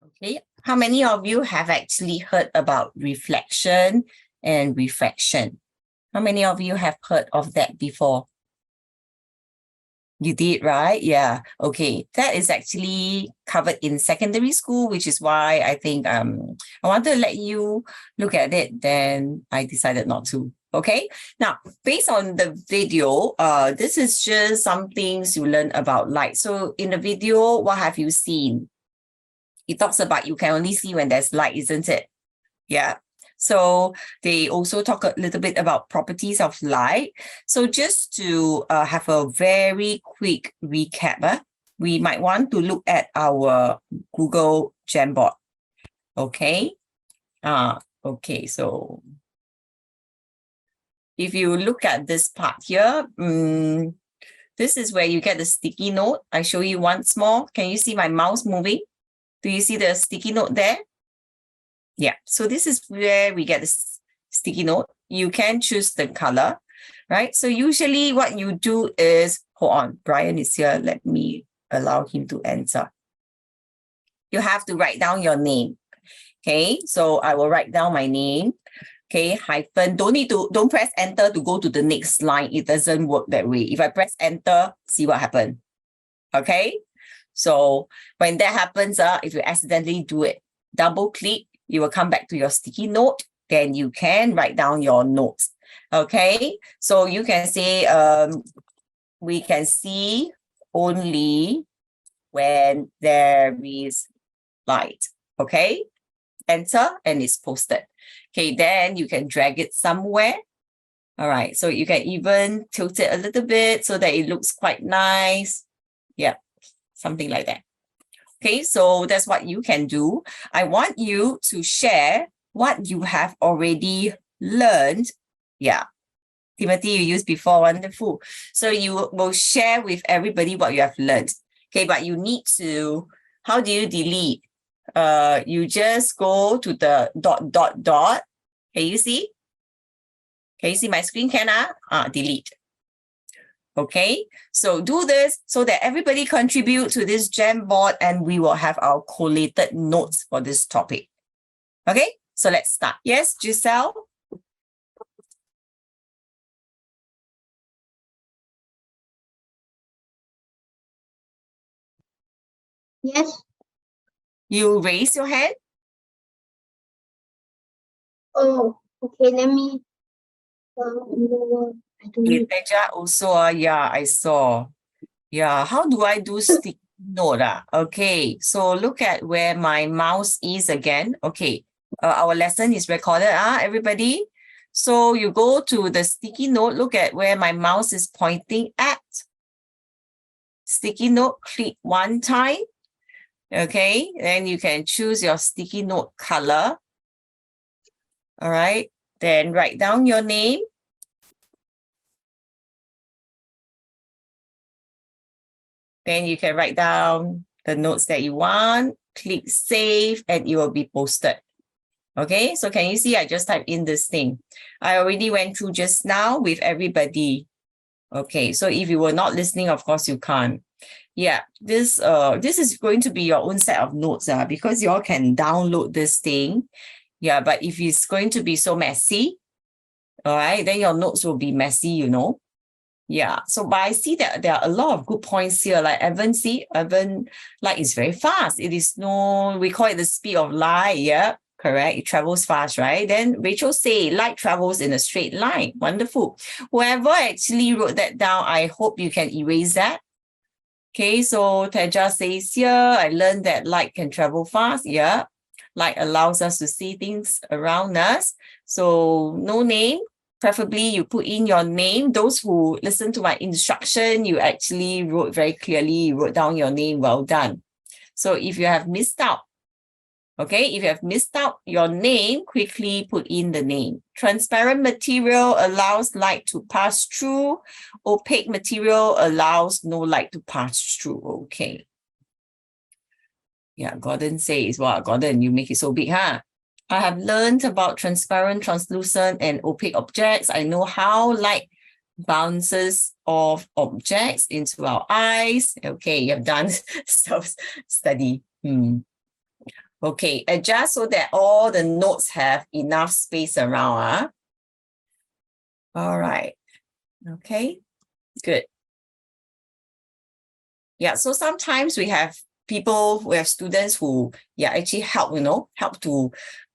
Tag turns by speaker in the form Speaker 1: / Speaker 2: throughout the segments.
Speaker 1: Okay, how many of you have actually heard about reflection and refraction? How many of you have heard of that before? You did, right? Yeah. Okay. That is actually covered in secondary school, which is why I think I wanted to let you look at it, then I decided not to. Okay. Now, based on the video, this is just some things you learn about light. So in the video, what have you seen? It talks about you can only see when there's light, isn't it? Yeah. So they also talk a little bit about properties of light. So just to have a very quick recap, we might want to look at our Google Jamboard. Okay. Okay. So if you look at this part here, this is where you get the sticky note. I show you once more. Can you see my mouse moving? Do you see the sticky note there? Yeah, so this is where we get the sticky note. You can choose the color, right? So usually what you do is, hold on, Brian is here. Let me allow him to answer. You have to write down your name. Okay, so I will write down my name. Okay, hyphen, don't press enter to go to the next line. It doesn't work that way. If I press enter, see what happens. Okay, so when that happens, if you accidentally do it, double click, you will come back to your sticky note, then you can write down your notes. Okay, so you can say, we can see only when there is light. Okay, enter and it's posted. Okay, then you can drag it somewhere. All right, so you can even tilt it a little bit so that it looks quite nice. Yeah, something like that. Okay, so that's what you can do. I want you to share what you have already learned. Yeah, Timothy, you used before, wonderful. So you will share with everybody what you have learned. Okay, but you need to, how do you delete? You just go to the ... Can you see? Can you see my screen, delete. Okay, so do this so that everybody contribute to this Jamboard and we will have our collated notes for this topic. Okay, so let's start. Yes, Giselle?
Speaker 2: Yes.
Speaker 1: You raise your hand?
Speaker 2: Oh, okay. Let me. I don't know.
Speaker 1: Teja also, yeah, I saw. Yeah, how do I do sticky note? Okay, so look at where my mouse is again. Okay, our lesson is recorded, everybody. So you go to the sticky note, look at where my mouse is pointing at. Sticky note, click one time. Okay, then you can choose your sticky note color. All right, then write down your name. Then you can write down the notes that you want, click save, and it will be posted. Okay, so can you see I just typed in this thing? I already went through just now with everybody. Okay, so if you were not listening, of course you can't. Yeah, this is going to be your own set of notes because you all can download this thing. Yeah, but if it's going to be so messy, all right, then your notes will be messy, you know. Yeah, so but I see that there are a lot of good points here. Like Evan, light is very fast. It is we call it the speed of light. Yeah, correct. It travels fast, right? Then Rachel say light travels in a straight line. Wonderful. Whoever actually wrote that down, I hope you can erase that. Okay, so Teja says here, I learned that light can travel fast. Yeah, light allows us to see things around us. So no name. Preferably you put in your name. Those who listen to my instruction, you actually wrote very clearly, you wrote down your name, well done. So if you have missed out, okay, if you have missed out your name, quickly put in the name. Transparent material allows light to pass through. Opaque material allows no light to pass through. Okay. Yeah, Gordon says, wow, Gordon, you make it so big, huh? I have learned about transparent, translucent, and opaque objects. I know how light bounces off objects into our eyes. Okay, you have done self-study. Okay, adjust so that all the notes have enough space around. All right. Okay, good. Yeah, so sometimes we have students who actually help, help to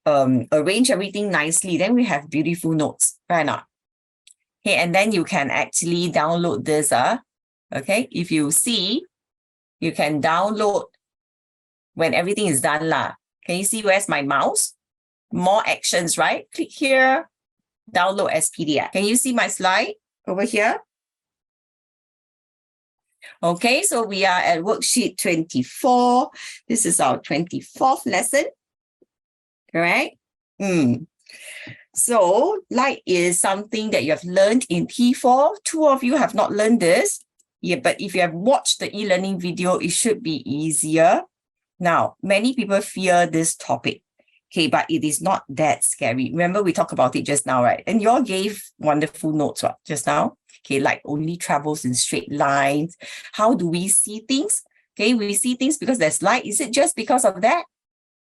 Speaker 1: arrange everything nicely. Then we have beautiful notes, right now. Okay, and then you can actually download this. Okay, if you see, you can download when everything is done. Can you see where's my mouse? More actions, right? Click here, download as PDF. Can you see my slide over here? Okay, so we are at worksheet 24. This is our 24th lesson, correct? So light is something that you have learned in T4. 2 of you have not learned this. Yeah, but if you have watched the e-learning video, it should be easier. Now, many people fear this topic. Okay, but it is not that scary. Remember, we talked about it just now, right? And you all gave wonderful notes just now. Okay, light only travels in straight lines. How do we see things? Okay, we see things because there's light. Is it just because of that?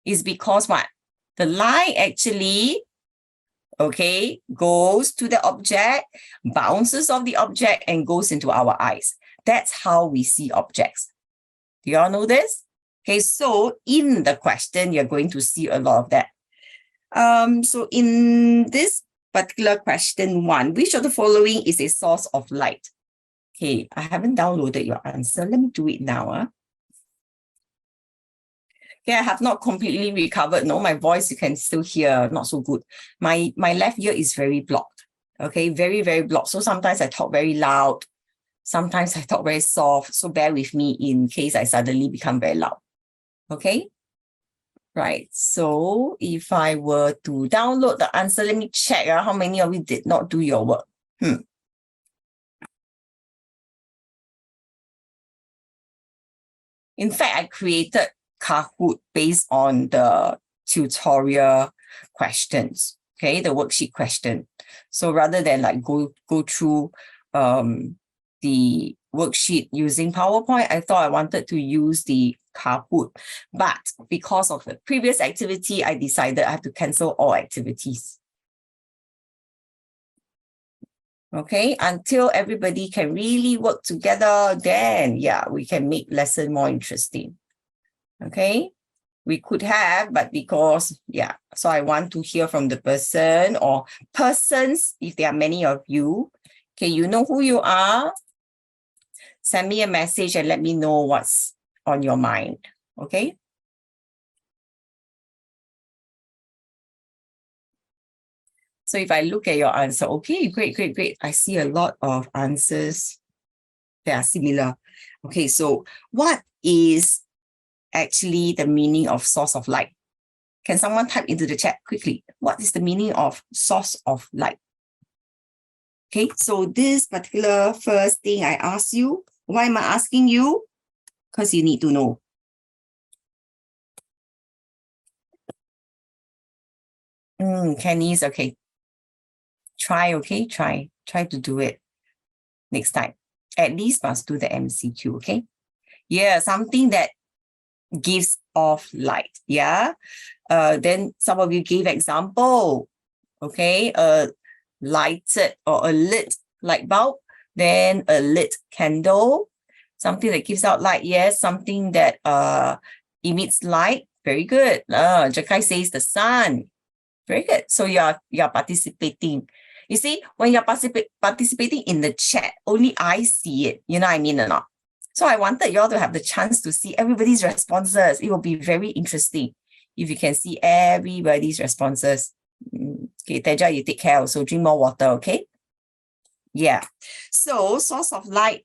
Speaker 1: It's because what? The light actually, okay, goes to the object, bounces off the object, and goes into our eyes. That's how we see objects. Do you all know this? Okay, so in the question, you're going to see a lot of that. So in this particular question 1, which of the following is a source of light? Okay, I haven't downloaded your answer. Let me do it now. Okay, I have not completely recovered. No, my voice you can still hear, not so good. My left ear is very blocked. Okay, very, very blocked. So sometimes I talk very loud. Sometimes I talk very soft. So bear with me in case I suddenly become very loud. Okay? Right. So if I were to download the answer, let me check how many of you did not do your work. In fact, I created Kahoot based on the tutorial questions, okay, the worksheet question. So rather than like go through the worksheet using PowerPoint, I thought I wanted to use the Kahoot. But because of the previous activity, I decided I have to cancel all activities. Okay, until everybody can really work together, then we can make lesson more interesting. Okay, we could have, but because, so I want to hear from the person or persons, if there are many of you. Okay, you know who you are. Send me a message and let me know what's on your mind. Okay. So if I look at your answer, okay, great. I see a lot of answers that are similar. Okay, so what is actually the meaning of source of light? Can someone type into the chat quickly? What is the meaning of source of light? Okay, so this particular first thing I ask you, why am I asking you? Because you need to know. Kenny's okay. Try to do it next time. At least must do the MCQ, okay? Yeah, something that gives off light, then some of you gave example, okay? A lighted or a lit light bulb, then a lit candle, something that gives out light, yes, something that emits light, very good. Jakai says the sun, very good. So you're participating. You see, when you're participating in the chat, only I see it. You know what I mean or not? So I wanted you all to have the chance to see everybody's responses. It will be very interesting if you can see everybody's responses. Okay, Teja, you take care also. Drink more water, okay? Yeah. So source of light,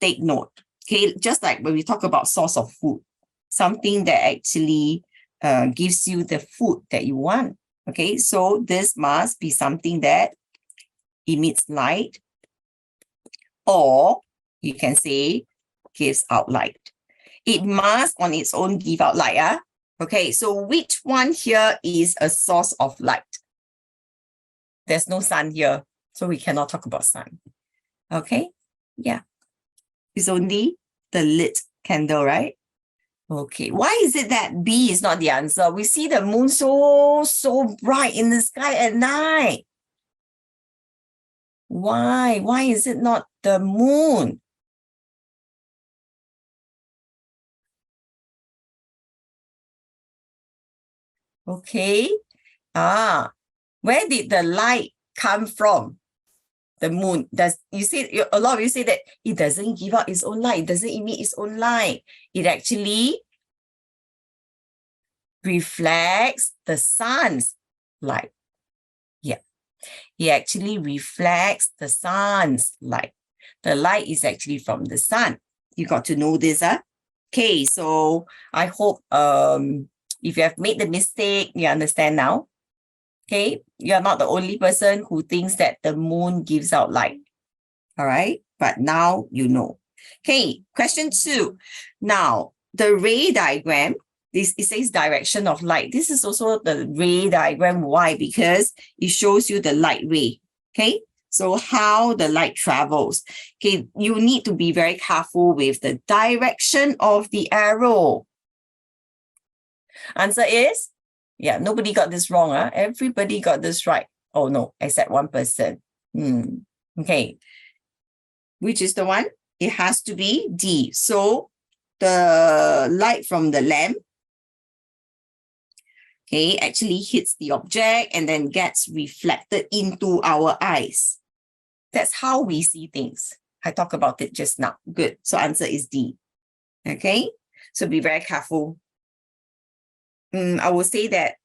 Speaker 1: take note. Okay, just like when we talk about source of food, something that actually gives you the food that you want. Okay, so this must be something that emits light, or you can say gives out light. It must on its own give out light. Okay, so which one here is a source of light? There's no sun here, so we cannot talk about sun. Okay, yeah. It's only the lit candle, right? Okay, why is it that B is not the answer? We see the moon so bright in the sky at night. Why? Why is it not the moon? Okay. Where did the light come from? The moon. You see, a lot of you say that it doesn't give out its own light, it doesn't emit its own light. It actually reflects the sun's light. Yeah. It actually reflects the sun's light. The light is actually from the sun. You got to know this, huh? Okay, so I hope if you have made the mistake, you understand now. Okay, you're not the only person who thinks that the moon gives out light. All right, but now you know. Okay, question 2. Now, the ray diagram, it says direction of light. This is also the ray diagram. Why? Because it shows you the light ray. Okay, so how the light travels. Okay, you need to be very careful with the direction of the arrow. Answer is, yeah, nobody got this wrong. Everybody got this right. Oh no, except one person. Okay, which is the one? It has to be D. So the light from the lamp, okay, actually hits the object and then gets reflected into our eyes. That's how we see things. I talked about it just now. Good. So answer is D. Okay, so be very careful. I will say that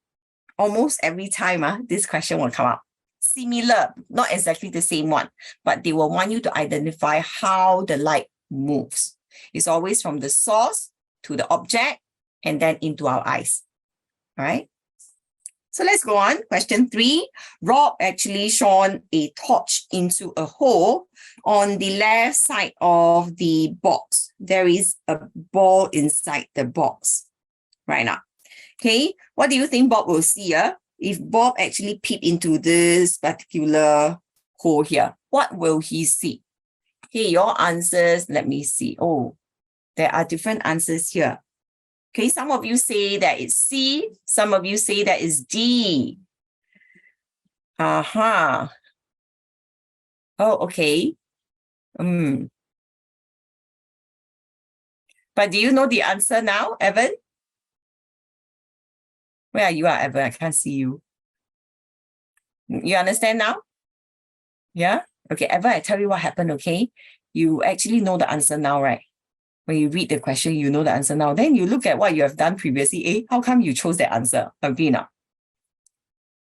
Speaker 1: almost every time this question will come up. Similar, not exactly the same one, but they will want you to identify how the light moves. It's always from the source to the object and then into our eyes. All right. So let's go on. Question 3. Rob actually shone a torch into a hole on the left side of the box. There is a ball inside the box right now. Okay, what do you think Bob will see? If Bob actually peep into this particular hole here, what will he see? Okay, your answers, let me see. Oh, there are different answers here. Okay, some of you say that it's C, some of you say that it's D. Oh, okay. But do you know the answer now, Evan? Where are you, Evan? I can't see you. You understand now? Yeah? Okay, Evan, I tell you what happened, okay? You actually know the answer now, right? When you read the question, you know the answer now. Then you look at what you have done previously. How come you chose that answer? Agree now?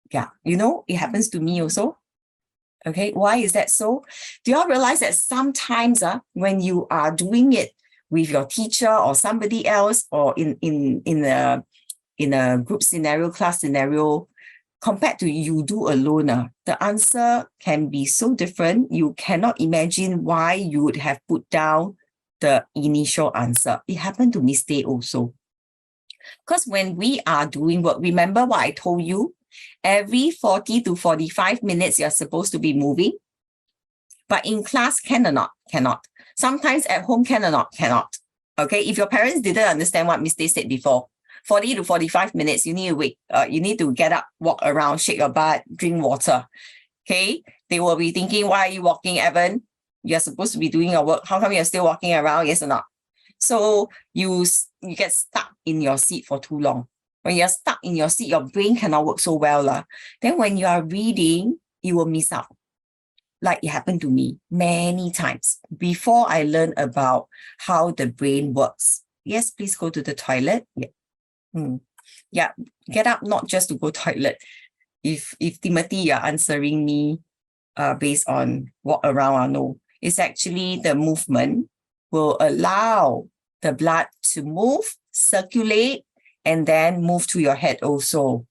Speaker 1: Yeah, you know, it happens to me also. Okay, why is that so? Do you all realize that sometimes when you are doing it with your teacher or somebody else or in a group scenario, class scenario, compared to you do alone, the answer can be so different. You cannot imagine why you would have put down the initial answer. It happened to me also. Because when we are doing work, remember what I told you? Every 40 to 45 minutes, you're supposed to be moving. But in class, can or not? Cannot. Sometimes at home, can or not? Cannot. Okay, if your parents didn't understand what Miss Day said before, 40 to 45 minutes, you need to wait. You need to get up, walk around, shake your butt, drink water. Okay, they will be thinking, why are you walking, Evan? You're supposed to be doing your work. How come you're still walking around? Yes or not? So you get stuck in your seat for too long. When you're stuck in your seat, your brain cannot work so well. Then when you are reading, you will miss out. Like it happened to me many times before I learned about how the brain works. Yes, please go to the toilet. Yeah. Yeah, get up, not just to go toilet. If Timothy, you're answering me based on walk around, no. It's actually the movement will allow the blood to move, circulate, and then move to your head also.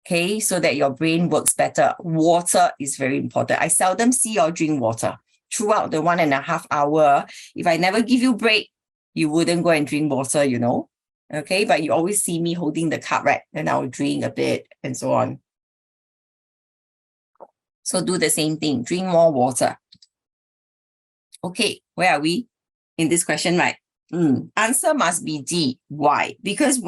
Speaker 1: Okay, so that your brain works better. Water is very important. I seldom see or drink water throughout the 1.5 hours. If I never give you break, you wouldn't go and drink water, you know. Okay, but you always see me holding the cup, right? Then I'll drink a bit and so on. So do the same thing, drink more water. Okay, where are we in this question, right? Answer must be D. Why? Because